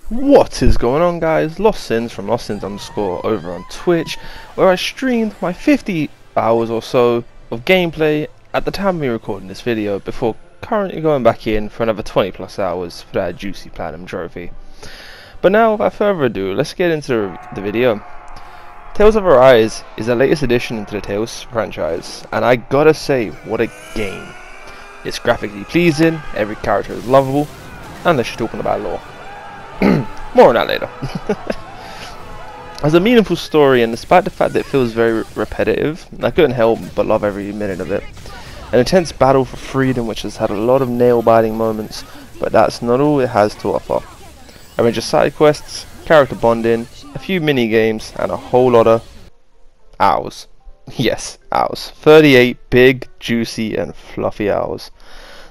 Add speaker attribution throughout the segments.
Speaker 1: What is going on, guys? Lost Sins from Lost Sins underscore over on Twitch, where I streamed my 50 hours or so of gameplay at the time of me recording this video, before currently going back in for another 20 plus hours for that juicy platinum trophy. But now, without further ado, let's get into the video. Tales of Arise is the latest addition into the Tales franchise, and I gotta say, what a game. It's graphically pleasing, every character is lovable, and let's just talking about lore. More on that later. Has a meaningful story, and despite the fact that it feels very repetitive, I couldn't help but love every minute of it. An intense battle for freedom which has had a lot of nail-biting moments, but that's not all it has to offer. A range of side quests, character bonding, a few mini games, and a whole lot of hours. Yes, hours. 38 big, juicy, and fluffy hours.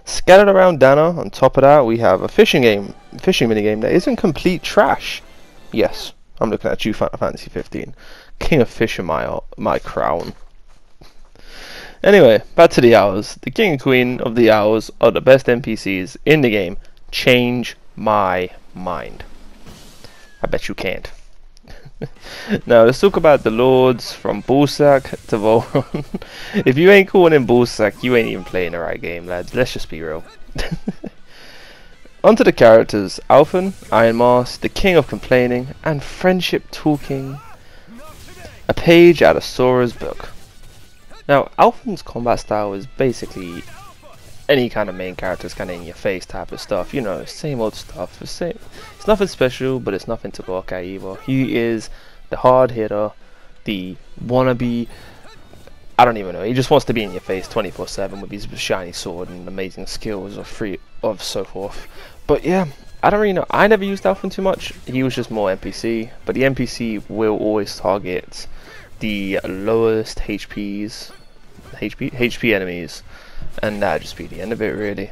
Speaker 1: Scattered around Dana. On top of that, we have a fishing minigame that isn't complete trash. Yes, I'm looking at you, Final Fantasy 15. King of Fish in my crown. Anyway, back to the hours. The king and queen of the hours are the best NPCs in the game. Change my mind. I bet you can't. Now let's talk about the lords, from Bullsack to Volron. If you ain't calling him Bullsack, you ain't even playing the right game, lads. Let's just be real. Onto the characters: Alphen, Iron Mask, the king of complaining, and friendship talking. A page out of Sora's book. Now, Alphen's combat style is basically any kind of main character's kind of in your face type of stuff, you know, same old stuff. It's nothing special, but it's nothing to gawk at either. He is the hard hitter, the wannabe, I don't even know, he just wants to be in your face 24/7 with his shiny sword and amazing skills of so forth. But yeah, I don't really know, I never used Alphen too much. He was just more NPC, but the NPC will always target the lowest HP enemies, and that'd just be the end of it, really.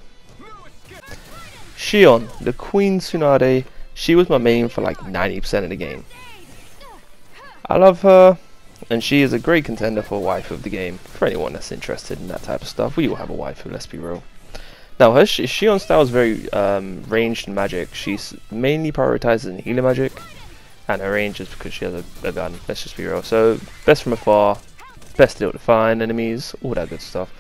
Speaker 1: Shion, the Queen Tsunade, she was my main for like 90% of the game. I love her, and she is a great contender for a waifu of the game, for anyone that's interested in that type of stuff. We all have a waifu, let's be real. Now, her Shion style is very ranged in magic. She's mainly prioritizes in healer magic, and her range is because she has a gun, let's just be real. So, best from afar, best to find enemies, all that good stuff.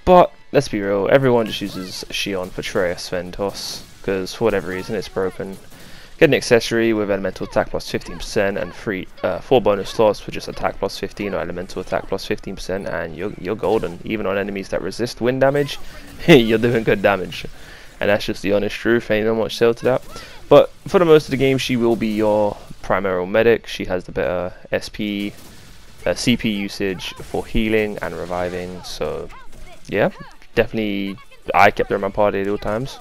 Speaker 1: But let's be real, everyone just uses Shion for Treus Ventos, because for whatever reason it's broken. Get an accessory with elemental attack plus 15% and 4 bonus slots for just attack plus 15 or elemental attack plus 15%, and you're golden. Even on enemies that resist wind damage, you're doing good damage. And that's just the honest truth, ain't no much sale to that. But for the most of the game, she will be your primary medic. She has the better SP, CP usage for healing and reviving, so yeah, definitely I kept her in my party at all times,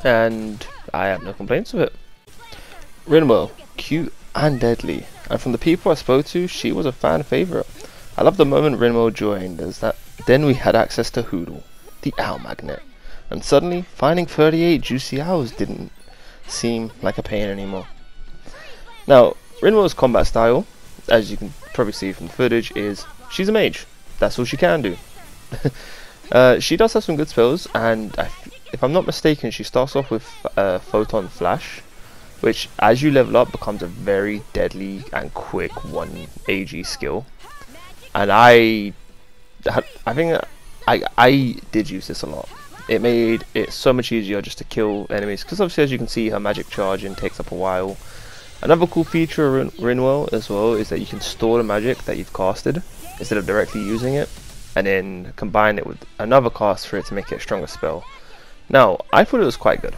Speaker 1: and I have no complaints with it. Rinwell, cute and deadly, and from the people I spoke to, she was a fan favourite. I love the moment Rinwell joined, as that then we had access to Hoodle, the owl magnet, and suddenly finding 38 juicy owls didn't seem like a pain anymore. Now, Rinwell's combat style, as you can probably see from the footage, is she's a mage. That's all she can do. She does have some good spells, and if I'm not mistaken, she starts off with Photon Flash, which as you level up becomes a very deadly and quick 1 AG skill. And I think I did use this a lot. It made it so much easier just to kill enemies, because obviously, as you can see, her magic charging takes up a while. Another cool feature of Rinwell as well is that you can store the magic that you've casted instead of directly using it, and then combine it with another cast for it to make it a stronger spell. Now, I thought it was quite good,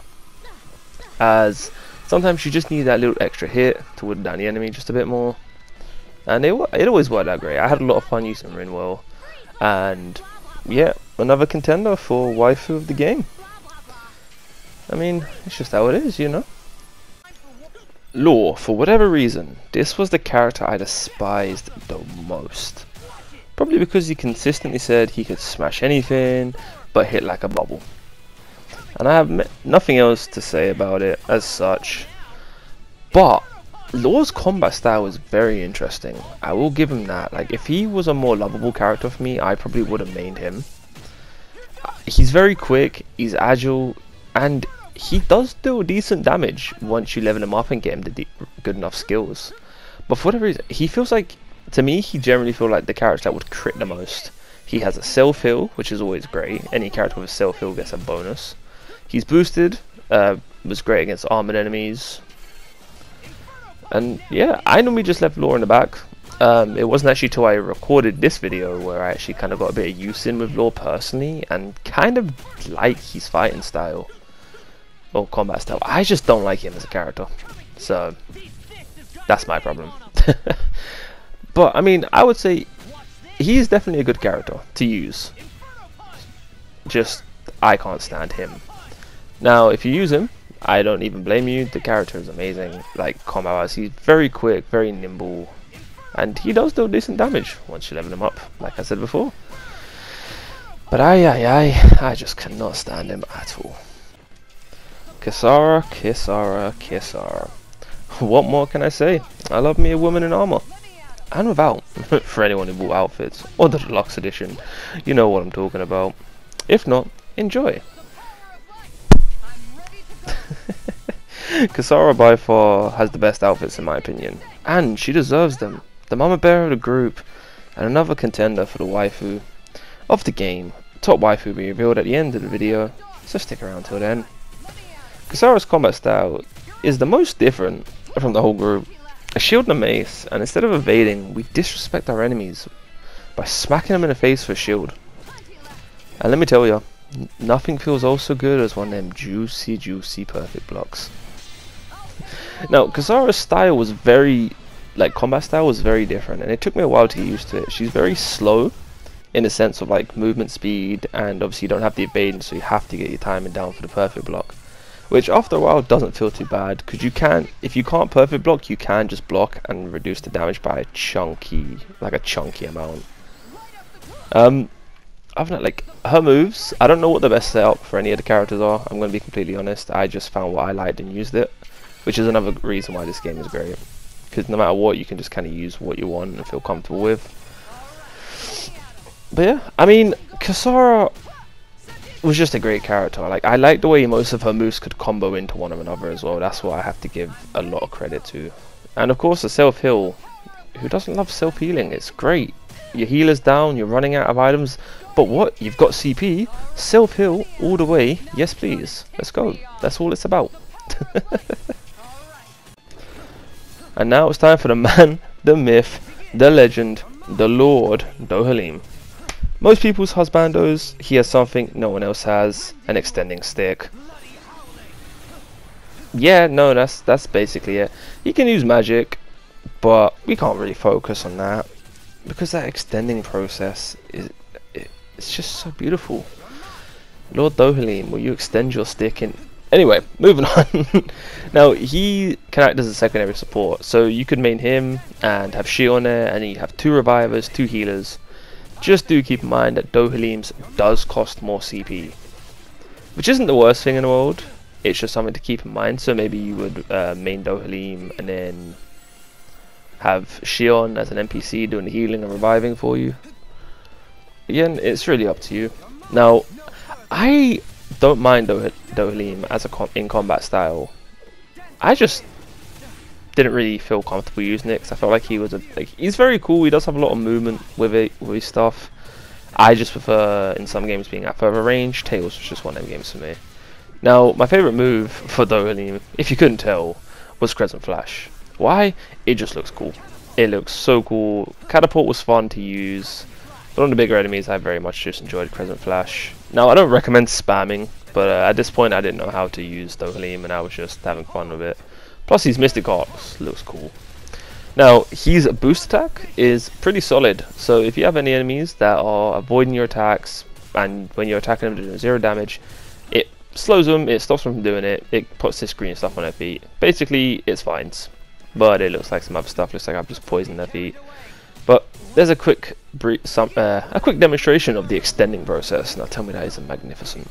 Speaker 1: as sometimes you just need that little extra hit to wood down the enemy just a bit more, and it always worked out great. I had a lot of fun using Rinwell, and yeah, another contender for waifu of the game. I mean, it's just how it is, you know. Lore, for whatever reason, this was the character I despised the most. Probably because he consistently said he could smash anything, but hit like a bubble. And I have nothing else to say about it as such. But Lore's combat style is very interesting. I will give him that. Like, if he was a more lovable character for me, I probably would have mained him. He's very quick, he's agile, and he does do decent damage once you level him up and get him the good enough skills. But for whatever reason, he feels like, to me, he generally feels like the character that would crit the most. He has a self-heal, which is always great. Any character with a self-heal gets a bonus. He's boosted, was great against armored enemies. And yeah, I normally just left Law in the back. It wasn't actually till I recorded this video where I actually kind of got a bit of use in with Law personally, and kind of like his fighting style. Or combat style. I just don't like him as a character. So, that's my problem. But, I mean, I would say he's definitely a good character to use. Just, I can't stand him. Now, if you use him, I don't even blame you. The character is amazing. Like, combat-wise, he's very quick, very nimble. And he does do decent damage once you level him up, like I said before. But I just cannot stand him at all. Kisara, Kisara, Kisara. What more can I say? I love me a woman in armor. And without, for anyone who bought outfits, or the deluxe edition. You know what I'm talking about. If not, enjoy. Kisara by far has the best outfits in my opinion. And she deserves them. The mama bear of the group, and another contender for the waifu of the game. Top waifu will be revealed at the end of the video, so stick around till then. Kisara's combat style is the most different from the whole group. A shield and a mace, and instead of evading, we disrespect our enemies by smacking them in the face for a shield. And let me tell you, nothing feels oh so good as one of them juicy perfect blocks. Now, Kisara's style was very, combat style was very different, and it took me a while to get used to it. She's very slow in the sense of like movement speed, and obviously you don't have the evading, so you have to get your timing down for the perfect block. Which after a while doesn't feel too bad, because you can, if you can't perfect block, you can just block and reduce the damage by a chunky amount. Other than that, like, her moves, I don't know what the best setup for any of the characters are, I'm going to be completely honest. I just found what I liked and used it, which is another reason why this game is great. Because no matter what, you can just kind of use what you want and feel comfortable with. But yeah, I mean, Kisara was just a great character. Like, I like the way most of her moves could combo into one another as well. That's what I have to give a lot of credit to. And of course the self-heal. Who doesn't love self-healing? It's great. Your healer's down, you're running out of items, but what? You've got CP, self-heal all the way. Yes please, let's go. That's all it's about. And now it's time for the man, the myth, the legend, the lord, Haleem. Most people's husbandos, he has something no one else has, an extending stick. Yeah, no, that's basically it. He can use magic, but we can't really focus on that, because that extending process it's just so beautiful. Lord Haleem, will you extend your stick in? Anyway, moving on. Now, he can act as a secondary support, so you could main him and have Shi on there, and you have 2 revivers, 2 healers. Just do keep in mind that Haleem's does cost more CP, which isn't the worst thing in the world. It's just something to keep in mind. So maybe you would main Haleem and then have Shion as an NPC doing the healing and reviving for you. Again, it's really up to you. Now, I don't mind Haleem as in combat style. I just didn't really feel comfortable using it because I felt like he was he's very cool. He does have a lot of movement with his stuff. I just prefer in some games being at further range. Tails was just one of them games for me. Now, my favorite move for Haleem, if you couldn't tell, was Crescent Flash. Why? It just looks cool. It looks so cool. Catapult was fun to use, but on the bigger enemies, I very much just enjoyed Crescent Flash. Now, I don't recommend spamming, but at this point, I didn't know how to use Haleem, and I was just having fun with it. Plus, his Mystic Arcs looks cool. Now, his boost attack is pretty solid. So, if you have any enemies that are avoiding your attacks, and when you're attacking them, they're doing 0 damage, it slows them, it stops them from doing it, it puts this green stuff on their feet. Basically, it's fines. But it looks like some other stuff. Looks like I've just poisoned their feet. But there's a quick demonstration of the extending process. Now, tell me that isn't magnificent.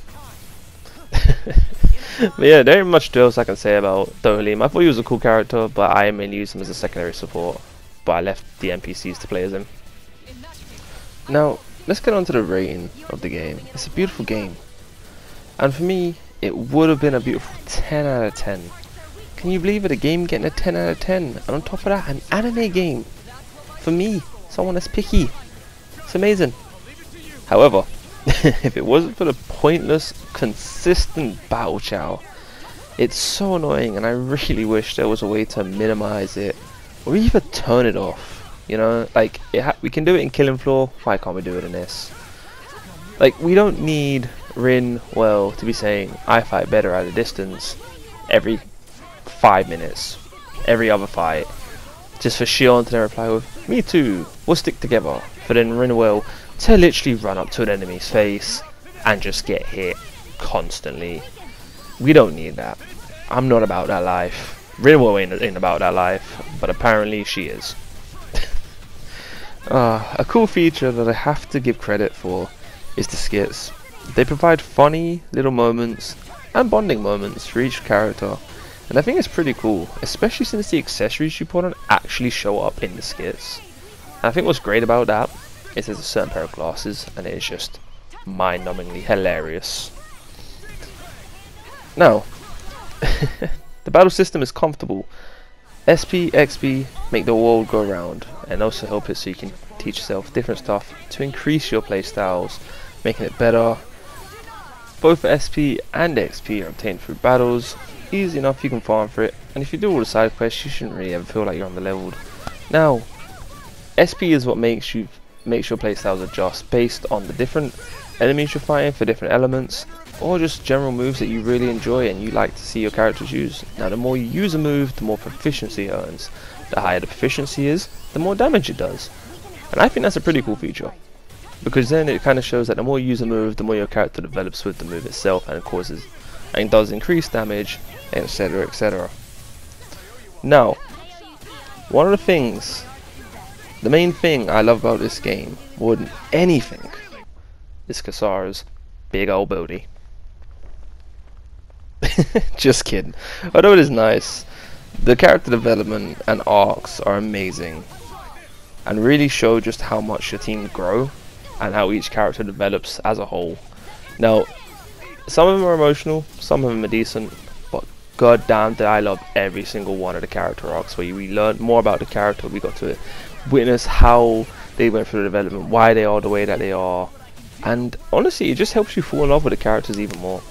Speaker 1: But yeah, there ain't much else I can say about Haleem. I thought he was a cool character, but I mainly used him as a secondary support. But I left the NPCs to play as him. Now, let's get on to the rating of the game. It's a beautiful game. And for me, it would have been a beautiful 10 out of 10. Can you believe it? A game getting a 10 out of 10. And on top of that, an anime game. For me, someone that's picky. It's amazing. However, if it wasn't for the pointless, consistent battle chow, it's so annoying, and I really wish there was a way to minimize it or even turn it off. You know, like we can do it in Killing Floor. Why can't we do it in this? Like, we don't need Rin to be saying I fight better at a distance every 5 minutes, every other fight, just for Shion to then reply with me too, we'll stick together. For then Rin to literally run up to an enemy's face and just get hit constantly. We don't need that. I'm not about that life. Rin ain't about that life, but apparently she is. A cool feature that I have to give credit for is the skits. They provide funny little moments and bonding moments for each character, and I think it's pretty cool, especially since the accessories you put on actually show up in the skits. And I think what's great about that is there's a certain pair of glasses, and it is just mind-numbingly hilarious. Now, the battle system is comfortable. SP, XP make the world go round, and also help it so you can teach yourself different stuff to increase your playstyles, making it better. Both SP and XP are obtained through battles. Easy enough, you can farm for it, and if you do all the side quests, you shouldn't really ever feel like you're underleveled. Now, SP is what makes your playstyles adjust based on the different enemies you're fighting for different elements, or just general moves that you really enjoy and you like to see your characters use. Now, the more you use a move, the more proficiency it earns. The higher the proficiency is, the more damage it does. And I think that's a pretty cool feature, because then it kind of shows that the more you use a move, the more your character develops with the move itself, and it causes and does increase damage, etc, etc. Now, one of the things, the main thing I love about this game more than anything, is Kasara's big old booty. Just kidding. Although it is nice, the character development and arcs are amazing and really show just how much your team grow and how each character develops as a whole. Now, some of them are emotional, some of them are decent, but god damn did I love every single one of the character arcs where we learned more about the character. We got to witness how they went through the development, why they are the way that they are, and honestly it just helps you fall in love with the characters even more.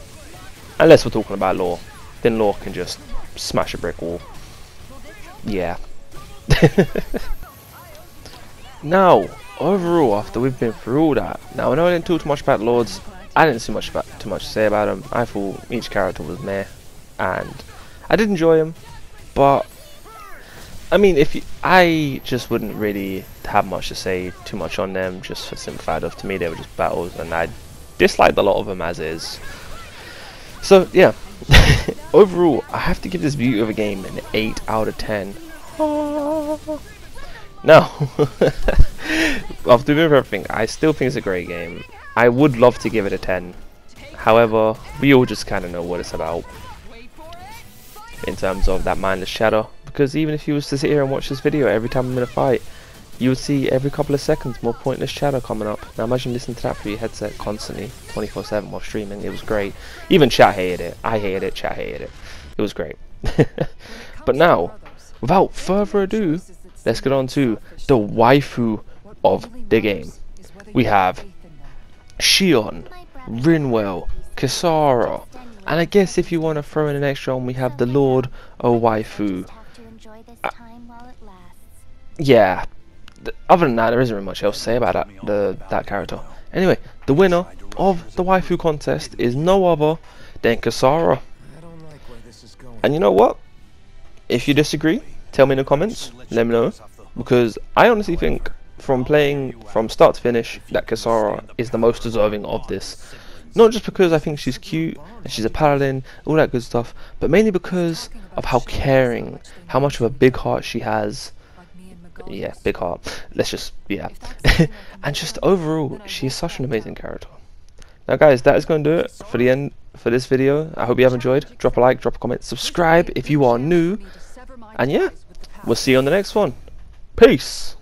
Speaker 1: Unless we're talking about lore, then lore can just smash a brick wall. Yeah. Now, overall, after we've been through all that, now I know I didn't talk too much about Lords, I didn't see too much to say about them. I thought each character was meh, and I did enjoy them, but I mean, I just wouldn't really have much to say too much on them, just for simple fact of, to me they were just battles, and I disliked a lot of them as is. So yeah, overall I have to give this beauty of a game an 8 out of 10. Now, after doing everything, I still think it's a great game. I would love to give it a 10. However, we all just kind of know what it's about in terms of that mindless chatter. Because even if you was to sit here and watch this video every time I'm in a fight, you would see every couple of seconds more pointless chatter coming up. Now imagine listening to that through your headset constantly, 24/7 while streaming. It was great. Even chat hated it. I hated it. Chat hated it. It was great. But now, without further ado, let's get on to the waifu of the game. We have Shion, Rinwell, Kisara, and I guess if you want to throw in an extra one, we have the Lord of Waifu. Yeah. Other than that, there isn't really much else to say about that character. Anyway, the winner of the waifu contest is no other than Kisara. And you know what? If you disagree, tell me in the comments. Let me know, because I honestly think, from playing from start to finish, that Kisara is the most deserving of this. Not just because I think she's cute and she's a paladin, all that good stuff, but mainly because of how caring, how much of a big heart she has. Yeah, big heart. Let's just, yeah. And just overall, she's such an amazing character. Now guys, that is going to do it for the end for this video. I hope you have enjoyed. Drop a like, drop a comment, subscribe if you are new, and yeah, we'll see you on the next one. Peace.